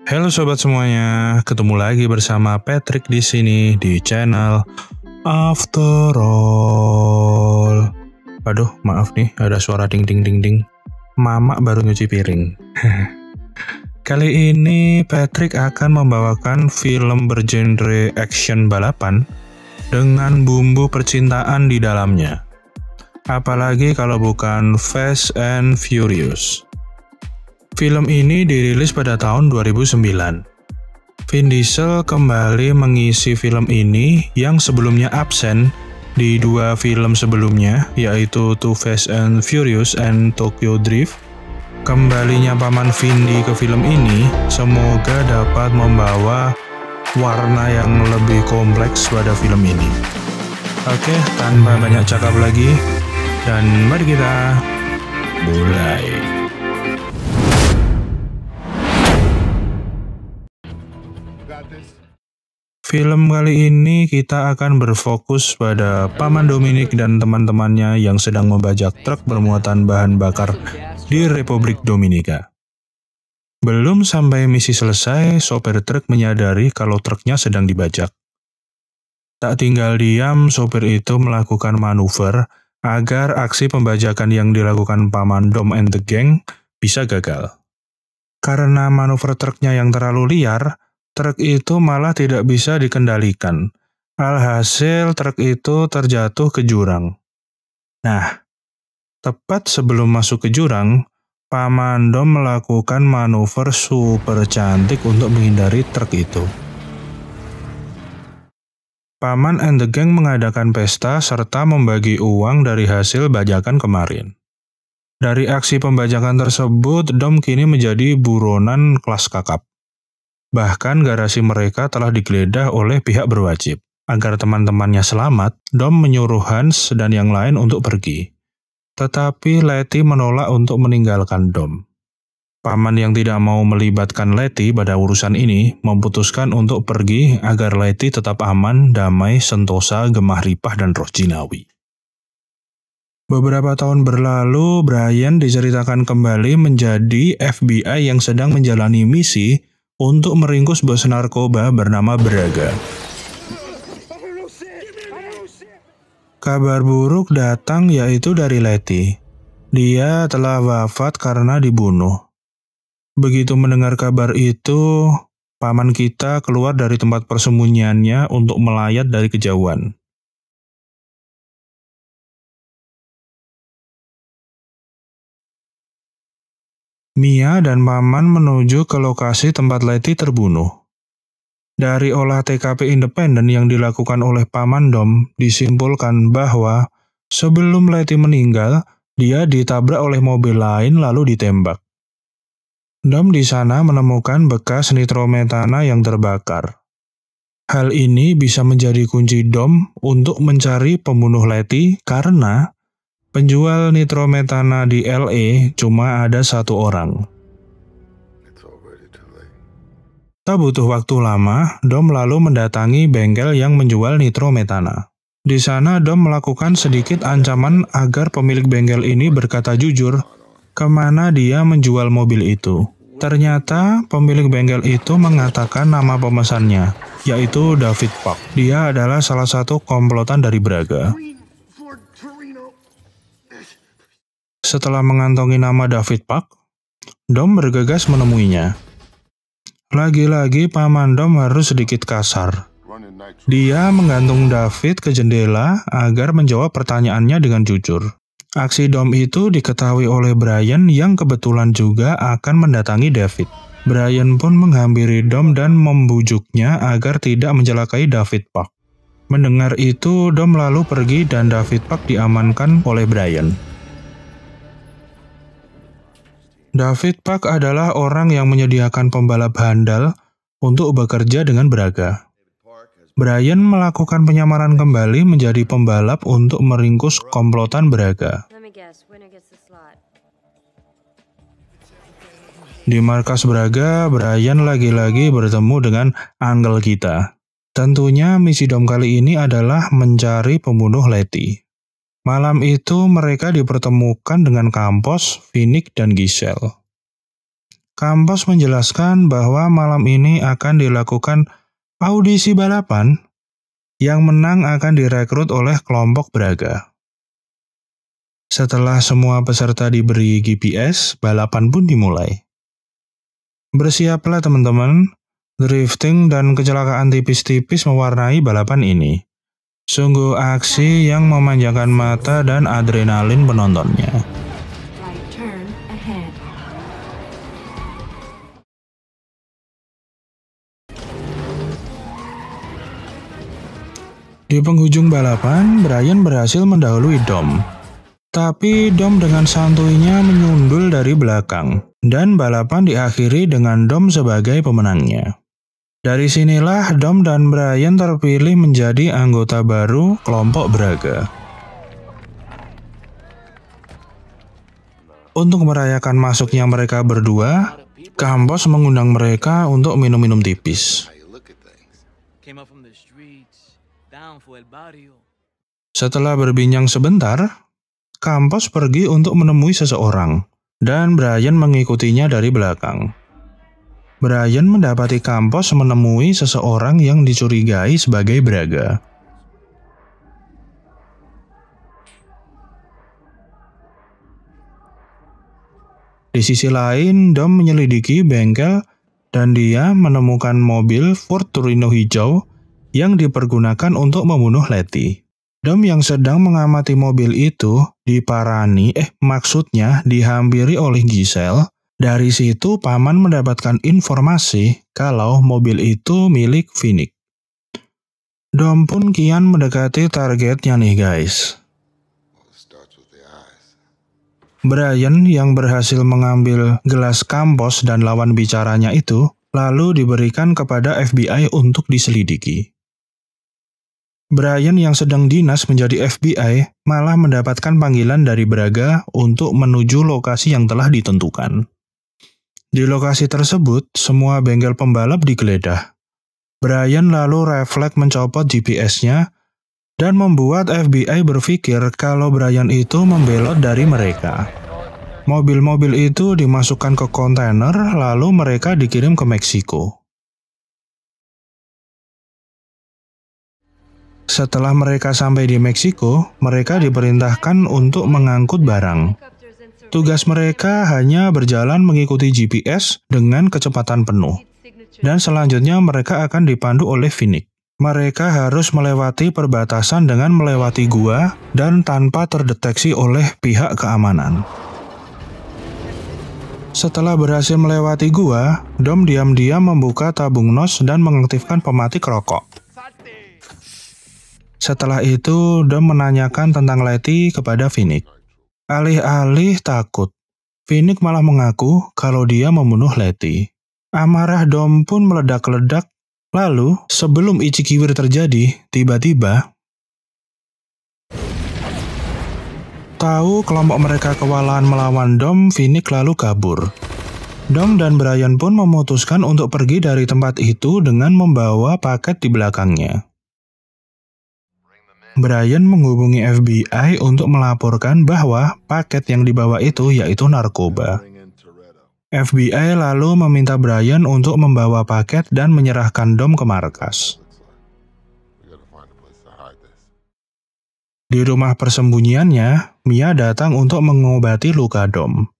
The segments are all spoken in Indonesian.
Halo sobat semuanya, ketemu lagi bersama Patrick di sini di channel After All. Aduh, maaf nih, ada suara ding ding ding ding. Mama baru nyuci piring. Kali ini Patrick akan membawakan film bergenre action balapan dengan bumbu percintaan di dalamnya. Apalagi kalau bukan Fast and Furious. Film ini dirilis pada tahun 2009. Vin Diesel kembali mengisi film ini yang sebelumnya absen di dua film sebelumnya, yaitu Too Fast and Furious and Tokyo Drift. Kembalinya Paman Vindi ke film ini semoga dapat membawa warna yang lebih kompleks pada film ini. Oke, tanpa banyak cakap lagi, dan mari kita mulai. Film kali ini kita akan berfokus pada Paman Dominic dan teman-temannya yang sedang membajak truk bermuatan bahan bakar di Republik Dominika. Belum sampai misi selesai, sopir truk menyadari kalau truknya sedang dibajak. Tak tinggal diam, sopir itu melakukan manuver agar aksi pembajakan yang dilakukan Paman Dom and the Gang bisa gagal. Karena manuver truknya yang terlalu liar, truk itu malah tidak bisa dikendalikan. Alhasil truk itu terjatuh ke jurang. Nah, tepat sebelum masuk ke jurang, Paman Dom melakukan manuver super cantik untuk menghindari truk itu. Paman and the Gang mengadakan pesta serta membagi uang dari hasil bajakan kemarin. Dari aksi pembajakan tersebut, Dom kini menjadi buronan kelas kakap. Bahkan garasi mereka telah digeledah oleh pihak berwajib. Agar teman-temannya selamat, Dom menyuruh Hans dan yang lain untuk pergi. Tetapi Letty menolak untuk meninggalkan Dom. Paman yang tidak mau melibatkan Letty pada urusan ini memutuskan untuk pergi agar Letty tetap aman, damai, sentosa, gemah ripah, dan roh jinawi. Beberapa tahun berlalu, Brian diceritakan kembali menjadi FBI yang sedang menjalani misi untuk meringkus bos narkoba bernama Braga. Kabar buruk datang yaitu dari Letty. Dia telah wafat karena dibunuh. Begitu mendengar kabar itu, paman kita keluar dari tempat persembunyiannya untuk melayat dari kejauhan. Mia dan Paman menuju ke lokasi tempat Letty terbunuh. Dari olah TKP independen yang dilakukan oleh Paman Dom, disimpulkan bahwa sebelum Letty meninggal, dia ditabrak oleh mobil lain lalu ditembak. Dom di sana menemukan bekas nitrometana yang terbakar. Hal ini bisa menjadi kunci Dom untuk mencari pembunuh Letty karena penjual nitrometana di LA cuma ada satu orang. Tak butuh waktu lama, Dom lalu mendatangi bengkel yang menjual nitrometana. Di sana Dom melakukan sedikit ancaman agar pemilik bengkel ini berkata jujur kemana dia menjual mobil itu. Ternyata pemilik bengkel itu mengatakan nama pemesannya, yaitu David Park. Dia adalah salah satu komplotan dari Braga. Setelah mengantongi nama David Park, Dom bergegas menemuinya. Lagi-lagi Paman Dom harus sedikit kasar. Dia menggantung David ke jendela agar menjawab pertanyaannya dengan jujur. Aksi Dom itu diketahui oleh Brian yang kebetulan juga akan mendatangi David. Brian pun menghampiri Dom dan membujuknya agar tidak mencelakai David Park. Mendengar itu, Dom lalu pergi dan David Park diamankan oleh Brian. David Park adalah orang yang menyediakan pembalap handal untuk bekerja dengan Braga. Brian melakukan penyamaran kembali menjadi pembalap untuk meringkus komplotan Braga. Di markas Braga, Brian lagi-lagi bertemu dengan Uncle kita. Tentunya misi Dom kali ini adalah mencari pembunuh Letty. Malam itu mereka dipertemukan dengan Campos, Finnick, dan Giselle. Campos menjelaskan bahwa malam ini akan dilakukan audisi balapan. Yang menang akan direkrut oleh kelompok Braga. Setelah semua peserta diberi GPS, balapan pun dimulai. Bersiaplah teman-teman, drifting dan kecelakaan tipis-tipis mewarnai balapan ini. Sungguh aksi yang memanjakan mata dan adrenalin penontonnya. Di penghujung balapan, Brian berhasil mendahului Dom. Tapi Dom dengan santuinya menyundul dari belakang, dan balapan diakhiri dengan Dom sebagai pemenangnya. Dari sinilah Dom dan Brian terpilih menjadi anggota baru kelompok Braga. Untuk merayakan masuknya mereka berdua, Campos mengundang mereka untuk minum-minum tipis. Setelah berbincang sebentar, Campos pergi untuk menemui seseorang, dan Brian mengikutinya dari belakang. Brian mendapati Campos menemui seseorang yang dicurigai sebagai Braga. Di sisi lain, Dom menyelidiki bengkel dan dia menemukan mobil Ford Torino hijau yang dipergunakan untuk membunuh Letty. Dom yang sedang mengamati mobil itu dihampiri oleh Giselle. Dari situ paman mendapatkan informasi kalau mobil itu milik Finnick. Dom pun kian mendekati targetnya nih guys. Brian yang berhasil mengambil gelas Campos dan lawan bicaranya itu lalu diberikan kepada FBI untuk diselidiki. Brian yang sedang dinas menjadi FBI malah mendapatkan panggilan dari Braga untuk menuju lokasi yang telah ditentukan. Di lokasi tersebut, semua bengkel pembalap digeledah. Brian lalu refleks mencopot GPS-nya dan membuat FBI berpikir kalau Brian itu membelot dari mereka. Mobil-mobil itu dimasukkan ke kontainer lalu mereka dikirim ke Meksiko. Setelah mereka sampai di Meksiko, mereka diperintahkan untuk mengangkut barang. Tugas mereka hanya berjalan mengikuti GPS dengan kecepatan penuh. Dan selanjutnya mereka akan dipandu oleh Finnick. Mereka harus melewati perbatasan dengan melewati gua dan tanpa terdeteksi oleh pihak keamanan. Setelah berhasil melewati gua, Dom diam-diam membuka tabung NOS dan mengaktifkan pematik rokok. Setelah itu, Dom menanyakan tentang Letty kepada Finnick. Alih-alih takut, Finnick malah mengaku kalau dia membunuh Letty. Amarah Dom pun meledak-ledak. Lalu, sebelum Ichikiwir terjadi, tiba-tiba tahu kelompok mereka kewalahan melawan Dom, Finnick lalu kabur. Dom dan Brian pun memutuskan untuk pergi dari tempat itu dengan membawa paket di belakangnya. Brian menghubungi FBI untuk melaporkan bahwa paket yang dibawa itu yaitu narkoba. FBI lalu meminta Brian untuk membawa paket dan menyerahkan Dom ke markas. Di rumah persembunyiannya, Mia datang untuk mengobati luka Dom.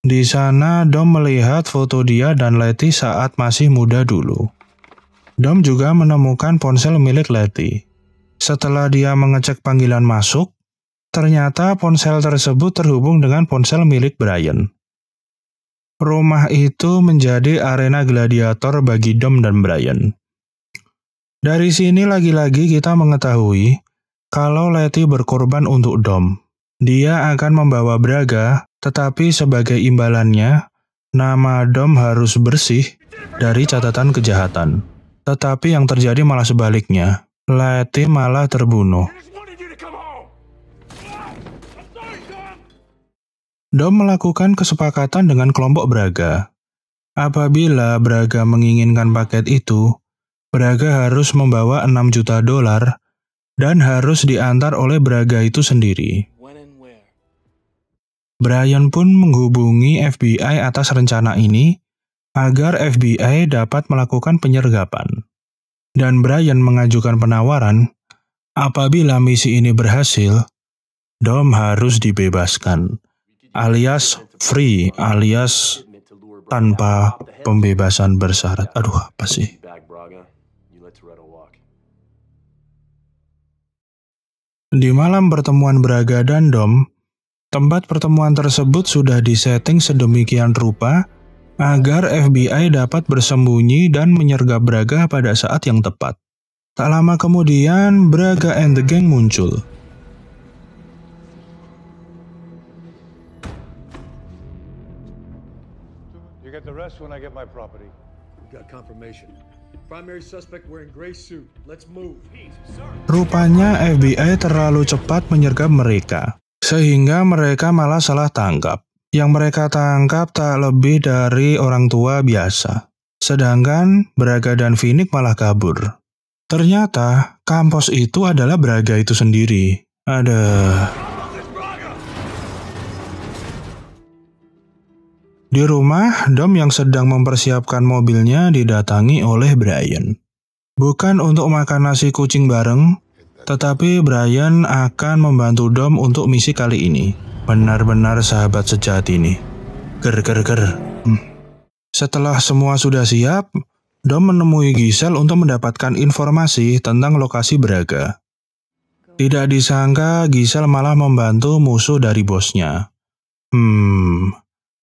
Di sana, Dom melihat foto dia dan Letty saat masih muda dulu. Dom juga menemukan ponsel milik Letty. Setelah dia mengecek panggilan masuk, ternyata ponsel tersebut terhubung dengan ponsel milik Brian. Rumah itu menjadi arena gladiator bagi Dom dan Brian. Dari sini lagi-lagi kita mengetahui kalau Letty berkorban untuk Dom. Dia akan membawa Braga, tetapi sebagai imbalannya, nama Dom harus bersih dari catatan kejahatan. Tetapi yang terjadi malah sebaliknya. Letty malah terbunuh. Dom melakukan kesepakatan dengan kelompok Braga. Apabila Braga menginginkan paket itu, Braga harus membawa $6 juta dan harus diantar oleh Braga itu sendiri. Brian pun menghubungi FBI atas rencana ini agar FBI dapat melakukan penyergapan. Dan Brian mengajukan penawaran, apabila misi ini berhasil, Dom harus dibebaskan, alias free, alias tanpa pembebasan bersyarat. Aduh, apa sih? Di malam pertemuan Braga dan Dom, tempat pertemuan tersebut sudah disetting sedemikian rupa agar FBI dapat bersembunyi dan menyergap Braga pada saat yang tepat. Tak lama kemudian, Braga and the gang muncul. You get the rest when I get my property. We got confirmation. Primary suspect wearing gray suit. Let's move. Rupanya FBI terlalu cepat menyergap mereka, sehingga mereka malah salah tangkap. Yang mereka tangkap tak lebih dari orang tua biasa. Sedangkan Braga dan Phoenix malah kabur. Ternyata kampus itu adalah Braga itu sendiri. Di rumah, Dom yang sedang mempersiapkan mobilnya didatangi oleh Brian. Bukan untuk makan nasi kucing bareng, tetapi Brian akan membantu Dom untuk misi kali ini. Benar-benar sahabat sejati nih. Ger. Setelah semua sudah siap, Dom menemui Giselle untuk mendapatkan informasi tentang lokasi Braga. Tidak disangka Giselle malah membantu musuh dari bosnya.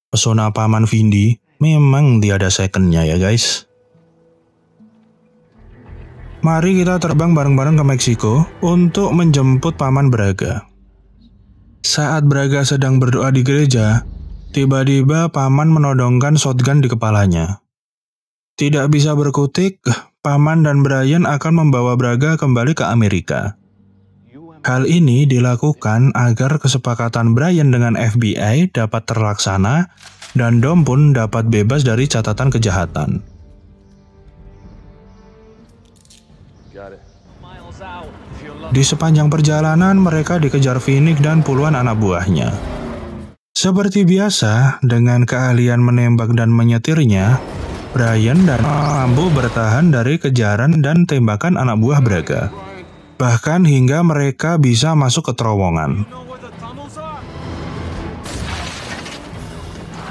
Pesona Paman Vindi memang tiada secondnya ya guys. Mari kita terbang bareng-bareng ke Meksiko untuk menjemput Paman Braga. Saat Braga sedang berdoa di gereja, tiba-tiba Paman menodongkan shotgun di kepalanya. Tidak bisa berkutik, Paman dan Brian akan membawa Braga kembali ke Amerika. Hal ini dilakukan agar kesepakatan Brian dengan FBI dapat terlaksana dan Dom pun dapat bebas dari catatan kejahatan. Di sepanjang perjalanan mereka dikejar Phoenix dan puluhan anak buahnya. Seperti biasa, dengan keahlian menembak dan menyetirnya, Brian dan mampu bertahan dari kejaran dan tembakan anak buah Braga. Bahkan hingga mereka bisa masuk ke terowongan.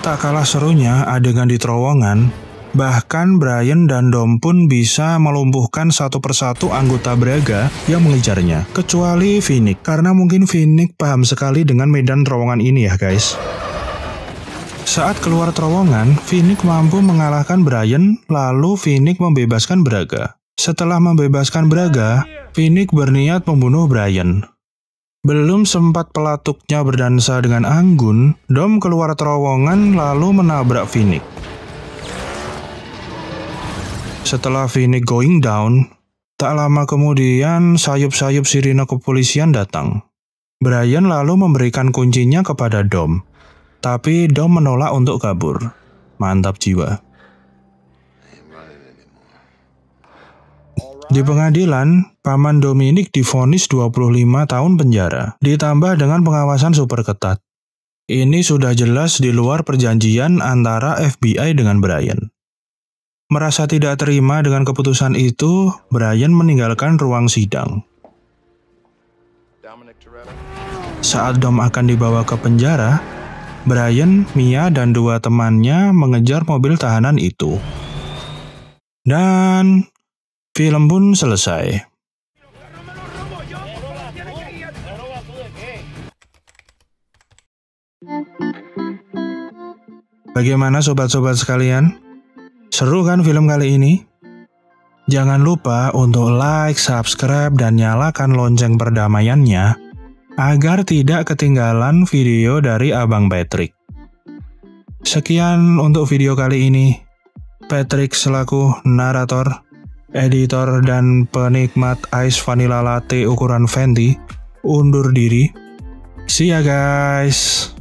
Tak kalah serunya adegan di terowongan, bahkan Brian dan Dom pun bisa melumpuhkan satu persatu anggota Braga yang mengejarnya, kecuali Phoenix, karena mungkin Phoenix paham sekali dengan medan terowongan ini ya guys. Saat keluar terowongan, Phoenix mampu mengalahkan Brian, lalu Phoenix membebaskan Braga. Setelah membebaskan Braga, Phoenix berniat membunuh Brian. Belum sempat pelatuknya berdansa dengan anggun, Dom keluar terowongan lalu menabrak Phoenix. Setelah Phoenix going down, tak lama kemudian sayup-sayup sirine kepolisian datang. Brian lalu memberikan kuncinya kepada Dom, tapi Dom menolak untuk kabur. Mantap jiwa. Di pengadilan, Paman Dominic divonis 25 tahun penjara, ditambah dengan pengawasan super ketat. Ini sudah jelas di luar perjanjian antara FBI dengan Brian. Merasa tidak terima dengan keputusan itu, Brian meninggalkan ruang sidang. Saat Dom akan dibawa ke penjara, Brian, Mia, dan dua temannya mengejar mobil tahanan itu. Dan film pun selesai. Bagaimana sobat-sobat sekalian? Seru kan film kali ini? Jangan lupa untuk like, subscribe, dan nyalakan lonceng perdamaiannya agar tidak ketinggalan video dari Abang Patrick. Sekian untuk video kali ini. Patrick selaku narator, editor, dan penikmat ice vanilla latte ukuran Venti undur diri. See ya guys.